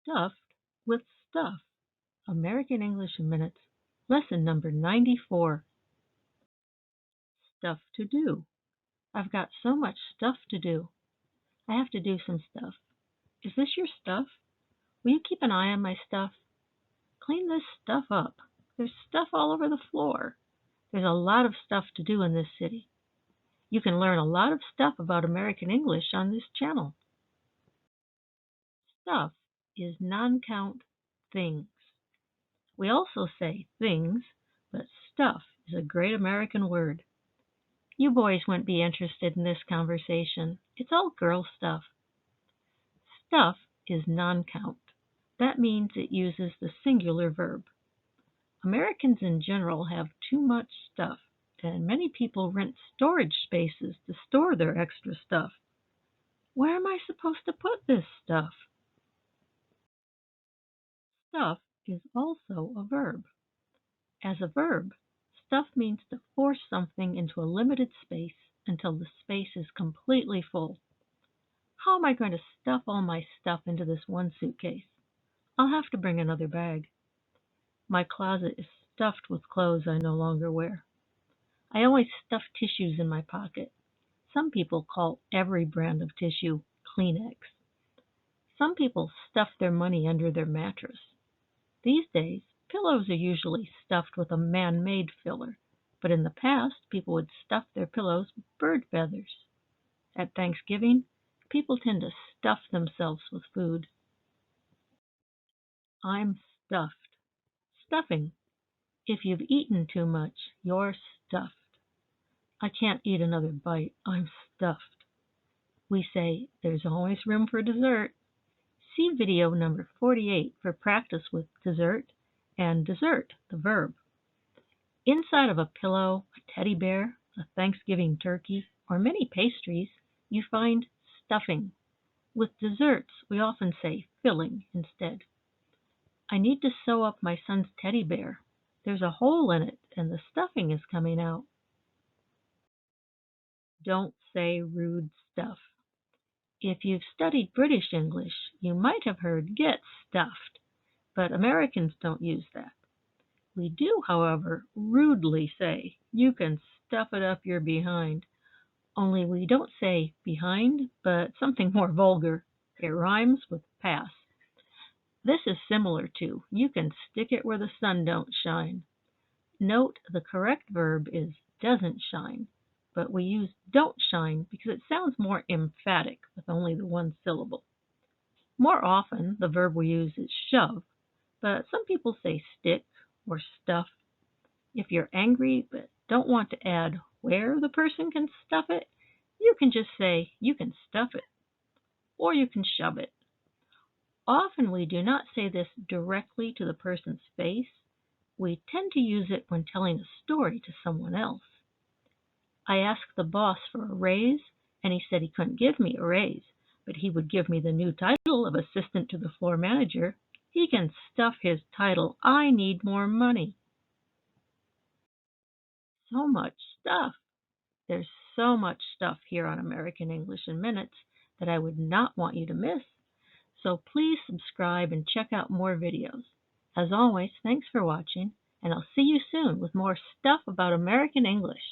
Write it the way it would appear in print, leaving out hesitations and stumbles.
Stuffed with stuff. American English in Minutes. Lesson number 94. Stuff to do. I've got so much stuff to do. I have to do some stuff. Is this your stuff? Will you keep an eye on my stuff? Clean this stuff up. There's stuff all over the floor. There's a lot of stuff to do in this city. You can learn a lot of stuff about American English on this channel. Stuff is non-count things. We also say things, but stuff is a great American word. You boys wouldn't be interested in this conversation. It's all girl stuff. Stuff is non-count. That means it uses the singular verb. Americans in general have too much stuff, and many people rent storage spaces to store their extra stuff. Where am I supposed to put this stuff? Stuff is also a verb. As a verb, stuff means to force something into a limited space until the space is completely full. How am I going to stuff all my stuff into this one suitcase? I'll have to bring another bag. My closet is stuffed with clothes I no longer wear. I always stuff tissues in my pocket. Some people call every brand of tissue Kleenex. Some people stuff their money under their mattress. These days, pillows are usually stuffed with a man-made filler, but in the past, people would stuff their pillows with bird feathers. At Thanksgiving, people tend to stuff themselves with food. I'm stuffed. Stuffing. If you've eaten too much, you're stuffed. I can't eat another bite. I'm stuffed. We say there's always room for dessert. See video number 48 for practice with dessert and dessert, the verb. Inside of a pillow, a teddy bear, a Thanksgiving turkey, or many pastries, you find stuffing. With desserts, we often say filling instead. I need to sew up my son's teddy bear. There's a hole in it and the stuffing is coming out. Don't say rude stuff. If you've studied British English, you might have heard get stuffed, but Americans don't use that. We do, however, rudely say you can stuff it up your behind. Only we don't say behind, but something more vulgar. It rhymes with pass. This is similar to you can stick it where the sun don't shine. Note the correct verb is doesn't shine, but we use don't shine because it sounds more emphatic with only the one syllable. More often, the verb we use is shove, but some people say stick or stuff. If you're angry but don't want to add where the person can stuff it, you can just say you can stuff it, or you can shove it. Often we do not say this directly to the person's face. We tend to use it when telling a story to someone else. I asked the boss for a raise, and he said he couldn't give me a raise, but he would give me the new title of assistant to the floor manager. He can stuff his title. I need more money. So much stuff. There's so much stuff here on American English in Minutes that I would not want you to miss. So please subscribe and check out more videos. As always, thanks for watching, and I'll see you soon with more stuff about American English.